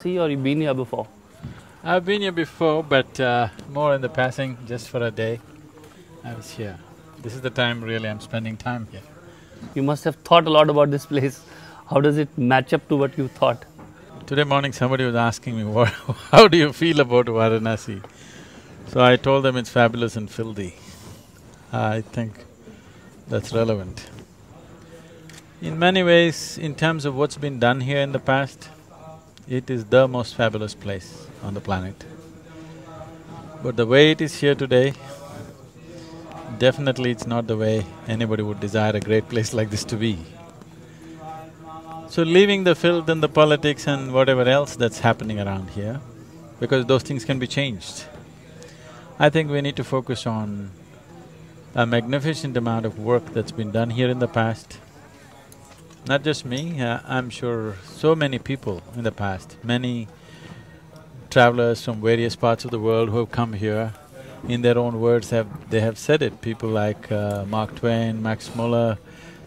See, or you've been here before? I've been here before, but more in the passing, just for a day. I was here. This is the time really I'm spending time here. You must have thought a lot about this place. How does it match up to what you thought? Today morning somebody was asking me, how do you feel about Varanasi? So I told them it's fabulous and filthy. I think that's relevant. In many ways, in terms of what's been done here in the past, it is the most fabulous place on the planet. But the way it is here today, definitely it's not the way anybody would desire a great place like this to be. So leaving the filth and the politics and whatever else that's happening around here, because those things can be changed, I think we need to focus on a magnificent amount of work that's been done here in the past. Not just me, I'm sure so many people in the past, many travelers from various parts of the world who have come here, in their own words they have said it. People like Mark Twain, Max Muller,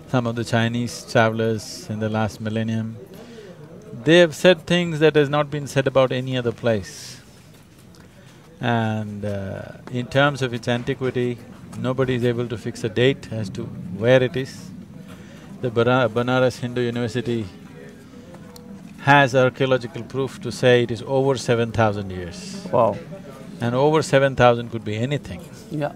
some of the Chinese travelers in the last millennium, they have said things that has not been said about any other place. And in terms of its antiquity, nobody is able to fix a date as to where it is. The Banaras Hindu University has archaeological proof to say it is over 7,000 years. Wow. And over 7,000 could be anything. Yeah.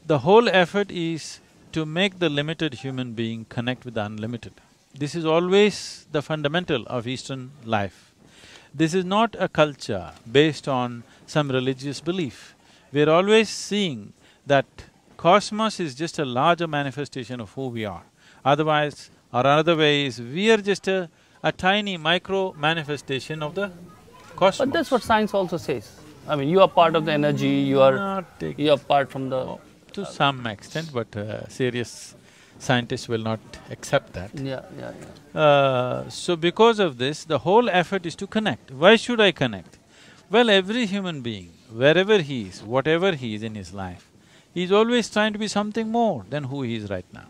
The whole effort is to make the limited human being connect with the unlimited. This is always the fundamental of Eastern life. This is not a culture based on some religious belief. We're always seeing that cosmos is just a larger manifestation of who we are. Otherwise, or another way is, we are just a tiny micro manifestation of the cosmos. But that's what science also says. I mean, you are part of the energy, you are part from the… To some extent, but serious scientists will not accept that. So because of this, the whole effort is to connect. Why should I connect? Well, every human being, wherever he is, whatever he is in his life, he's always trying to be something more than who he is right now.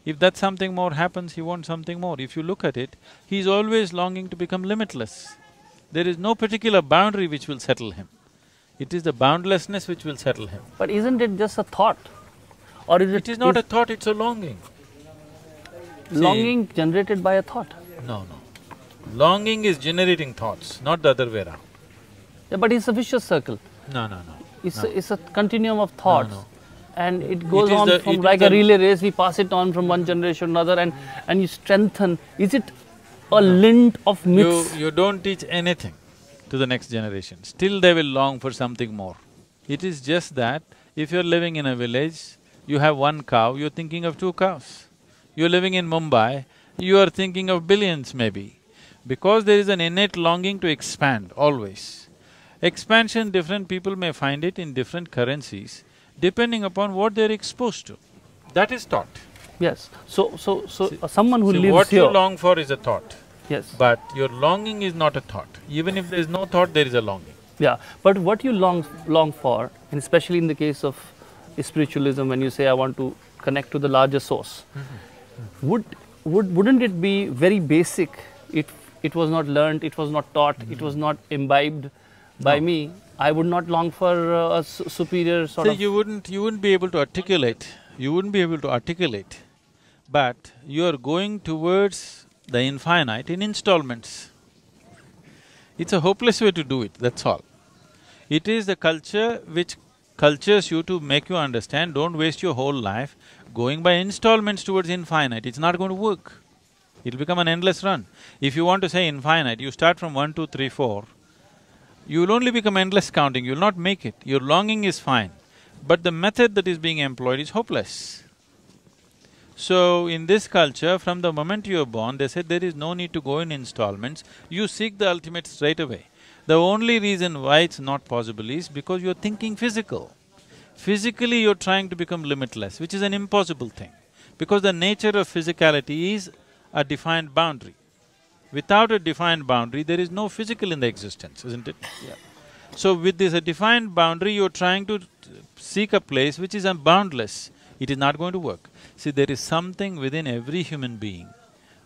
If that something more happens, he wants something more. If you look at it, he's always longing to become limitless. There is no particular boundary which will settle him. It is the boundlessness which will settle him. But isn't it just a thought? Or is it… It is not a thought, it's a longing. Longing generated by a thought? No. Longing is generating thoughts, not the other way around. Yeah, but it's a vicious circle. No. It's a continuum of thoughts. No. And it goes on from like a relay race, we pass it on from one generation to another and you strengthen. Is it a lint of myths? You don't teach anything to the next generation, still they will long for something more. It is just that if you're living in a village, you have one cow, you're thinking of 2 cows. You're living in Mumbai, you are thinking of billions maybe. Because there is an innate longing to expand, always. Expansion, different people may find it in different currencies, depending upon what they're exposed to. That is thought. Yes. So someone who lives what here… you long for is a thought. Yes. But your longing is not a thought. Even if there is no thought, there is a longing. Yeah, but what you long for, and especially in the case of spiritualism, when you say, I want to connect to the larger source, wouldn't it be very basic? It was not learnt, it was not taught, it was not imbibed by me. I would not long for a superior sort of… You wouldn't be able to articulate, but you are going towards the infinite in installments. It's a hopeless way to do it, that's all. It is the culture which cultures you to make you understand, don't waste your whole life going by installments towards infinite, it's not going to work. It'll become an endless run. If you want to say infinite, you start from 1, 2, 3, 4, you will only become endless counting, you'll not make it. Your longing is fine, but the method that is being employed is hopeless. So, in this culture, from the moment you are born, they said there is no need to go in installments, you seek the ultimate straight away. The only reason why it's not possible is because you're thinking physical. Physically, you're trying to become limitless, which is an impossible thing, because the nature of physicality is a defined boundary. Without a defined boundary, there is no physical in the existence, isn't it? Yeah. So with this a defined boundary, you're trying to seek a place which is boundless. It is not going to work. See, there is something within every human being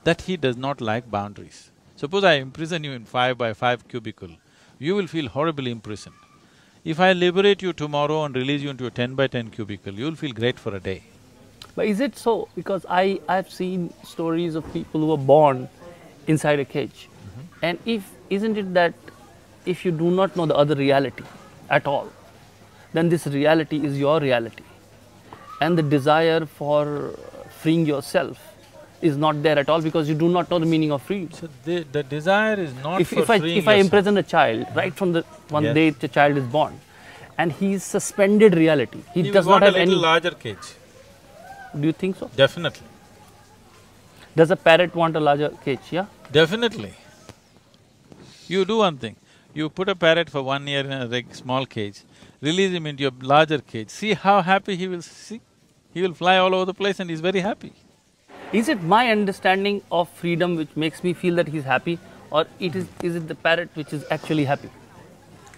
that he does not like boundaries. Suppose I imprison you in 5x5 cubicle, you will feel horribly imprisoned. If I liberate you tomorrow and release you into a 10x10 cubicle, you'll feel great for a day. But is it so? Because I've seen stories of people who were born inside a cage. And isn't it that if you do not know the other reality at all, then this reality is your reality. And the desire for freeing yourself is not there at all because you do not know the meaning of freedom. So the desire is not If for freeing if I yourself. imprison a child right from the one Yes. day the child is born, and he's suspended reality, he You does want not have a little any. larger cage, Do you think so? definitely, Does a parrot want a larger cage? Yeah. definitely. You do one thing, you put a parrot for 1 year in a small cage, release him into a larger cage, see how happy he will see. He will fly all over the place and he's very happy. Is it my understanding of freedom which makes me feel that he's happy, or is it the parrot which is actually happy?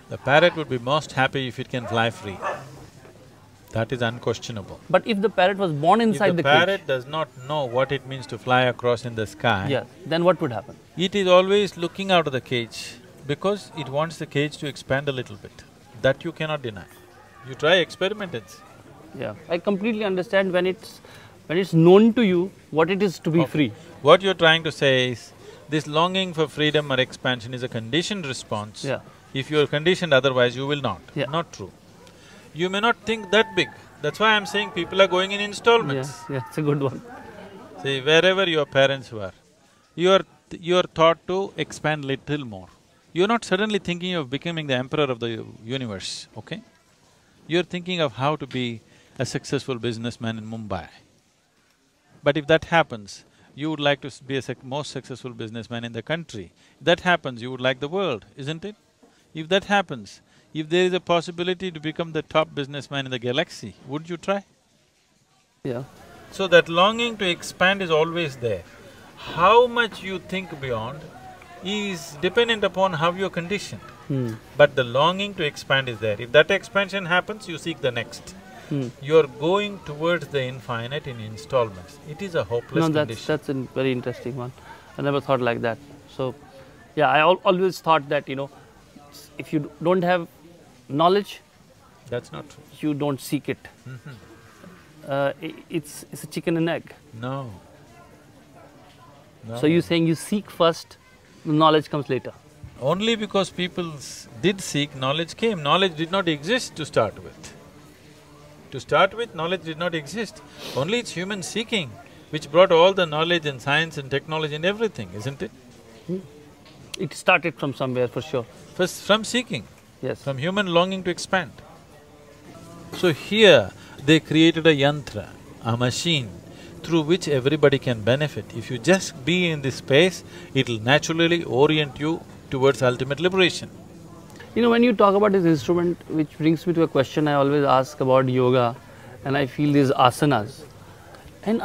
The parrot would be most happy if it can fly free. That is unquestionable. But if the parrot was born inside If the the cage, parrot does not know what it means to fly across in the sky, yeah, then what would happen? it is always looking out of the cage because it wants the cage to expand a little bit. That you cannot deny. You try, experiment and see. Yeah, I completely understand when it's known to you what it is to be free. What you're trying to say is, this longing for freedom or expansion is a conditioned response. Yeah. If you're conditioned otherwise, you will not. Yeah. Not true. You may not think that big. That's why I'm saying people are going in installments. Yeah, it's a good one. See, wherever your parents were, you're taught to expand little more. You're not suddenly thinking of becoming the emperor of the universe, okay? You're thinking of how to be a successful businessman in Mumbai. But if that happens, you would like to be a most successful businessman in the country. If that happens, you would like the world, isn't it? If that happens, if there is a possibility to become the top businessman in the galaxy, would you try? Yeah. So that longing to expand is always there. How much you think beyond is dependent upon how you're conditioned. But the longing to expand is there. If that expansion happens, you seek the next. You're going towards the infinite in installments. It is a hopeless No, condition. that's a very interesting one. I never thought like that. So, yeah, I always thought that, if you don't have knowledge, That's not true. you don't seek it. It's a chicken and egg. No. No. So you're saying you seek first, the knowledge comes later. Only because people did seek, knowledge came. Knowledge did not exist to start with. To start with, knowledge did not exist. Only it's human seeking which brought all the knowledge and science and technology and everything, isn't it? It started from somewhere for sure. First, from seeking, Yes. from human longing to expand. So here, they created a yantra, a machine, through which everybody can benefit. If you just be in this space, it'll naturally orient you towards ultimate liberation. When you talk about this instrument, which brings me to a question I always ask about yoga, and I feel these asanas. And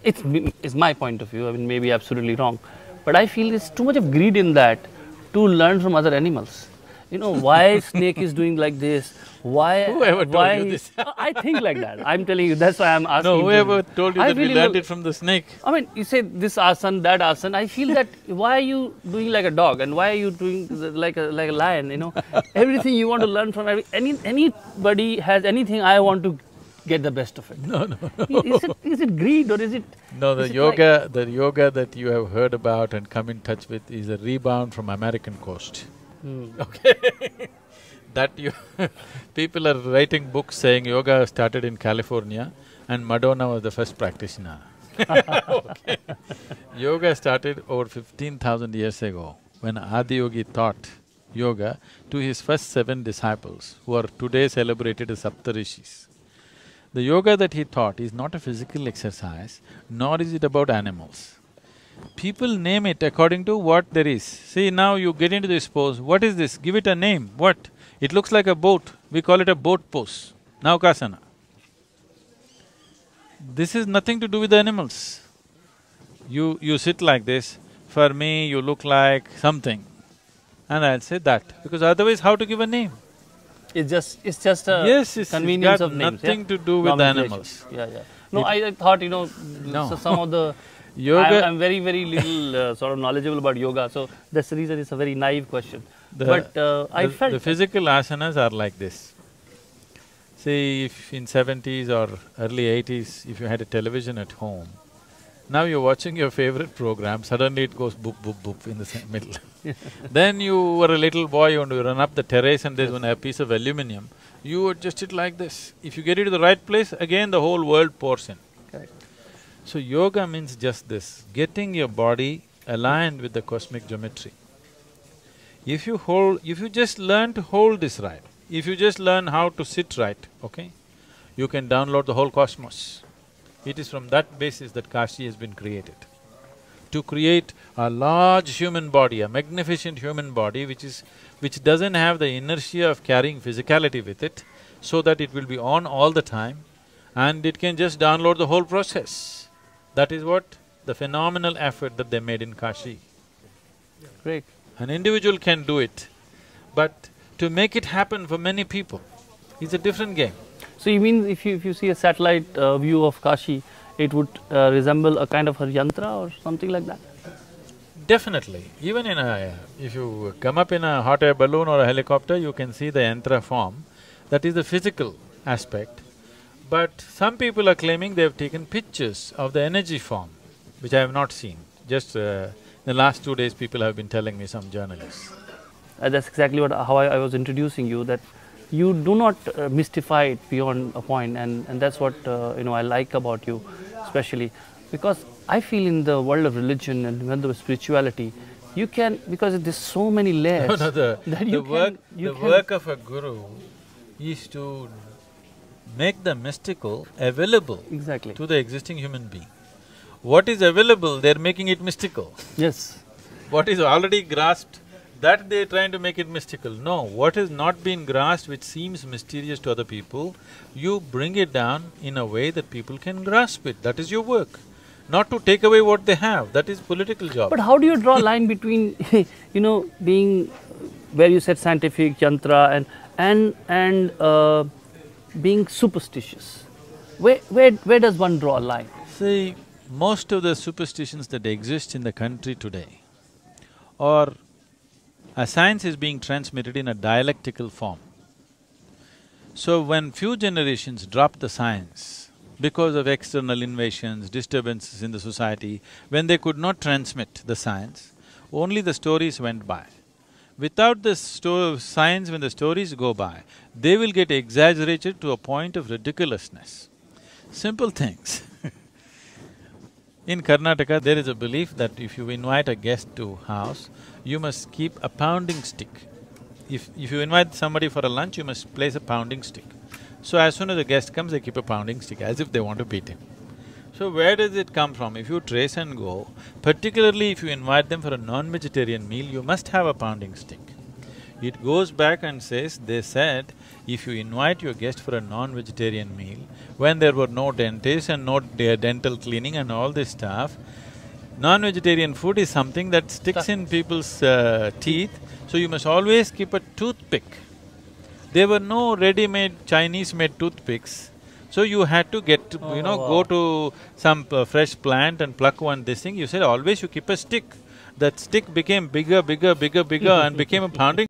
it's my point of view, I mean, maybe absolutely wrong, but I feel there's too much of greed in that to learn from other animals. Why snake is doing like this, why… Whoever told you this? I think like that, I'm telling you, that's why I'm asking. No, whoever told you I that we feel learned it from the snake? I mean, you say this asana, that asana, I feel that why are you doing like a dog and why are you doing like a lion, Everything you want to learn from anybody has anything, I want to get the best of it. No. Is it greed or is it… No, is the it yoga… the yoga that you have heard about and come in touch with is a rebound from American coast. Okay. That people are writing books saying yoga started in California and Madonna was the first practitioner. Okay. Yoga started over 15,000 years ago when Adiyogi taught yoga to his first 7 disciples who are today celebrated as Saptarishis. The yoga that he taught is not a physical exercise, nor is it about animals. People name it according to what there is. See, now you get into this pose, what is this? Give it a name, what? It looks like a boat, we call it a boat pose, Naukasana. This is nothing to do with the animals. You sit like this, for me you look like something, and I'll say that, because otherwise how to give a name? It's just a Yes, it's convenience got of names, nothing to do with the animals. Yeah. No, I thought, No. so some of the… Yoga… I'm very, very little sort of knowledgeable about yoga, so that's the reason it's a very naive question. The, But I felt… the physical asanas are like this. See, if in 70s or early 80s, if you had a television at home, now you're watching your favorite program, suddenly it goes boop, boop, boop in the middle. Then you were a little boy, you want to run up the terrace and there's a piece of aluminum, you adjust it like this. If you get it to the right place, again the whole world pours in. Correct. So yoga means just this, getting your body aligned with the cosmic geometry. If you just learn to hold this right, if you just learn how to sit right, okay, you can download the whole cosmos. It is from that basis that Kashi has been created. To create a large human body, a magnificent human body which doesn't have the inertia of carrying physicality with it, so that it will be on all the time and it can just download the whole process. That is what the phenomenal effort that they made in Kashi. Great. An individual can do it, but to make it happen for many people is a different game. So you mean if you see a satellite view of Kashi, it would resemble a kind of a yantra or something like that? Definitely. Even if you come up in a hot air balloon or a helicopter, you can see the yantra form. That is the physical aspect. But some people are claiming they have taken pictures of the energy form, which I have not seen. Just in the last 2 days, people have been telling me, some journalists. That's exactly how I was introducing you, that you do not mystify it beyond a point, and that's what I like about you, especially because I feel in the world of religion and when the spirituality, you can, because there's so many layers. No, the work of a guru is to make the mystical available exactly to the existing human being. What is available, they're making it mystical. Yes. What is already grasped, that they're trying to make it mystical. No, what has not been grasped, which seems mysterious to other people, you bring it down in a way that people can grasp it. That is your work. Not to take away what they have, that is political job. But how do you draw a line between, being, where you said scientific, yantra, and being superstitious? Where does one draw a line? See, most of the superstitions that exist in the country today, or a science is being transmitted in a dialectical form. So when few generations dropped the science because of external invasions, disturbances in the society, when they could not transmit the science, only the stories went by. Without the science, when the stories go by, they will get exaggerated to a point of ridiculousness. Simple things. In Karnataka, there is a belief that if you invite a guest to house, you must keep a pounding stick. If you invite somebody for a lunch, you must place a pounding stick. So as soon as the guest comes, they keep a pounding stick, as if they want to beat him. So where does it come from? If you trace and go, particularly if you invite them for a non-vegetarian meal, you must have a pounding stick. It goes back and says, they said, if you invite your guest for a non-vegetarian meal, when there were no dentists and no dental cleaning and all this stuff, non-vegetarian food is something that sticks in people's teeth, so you must always keep a toothpick. There were no ready-made Chinese-made toothpicks, so you had to go to some fresh plant and pluck one this thing. You said always you keep a stick. That stick became bigger and became a pounding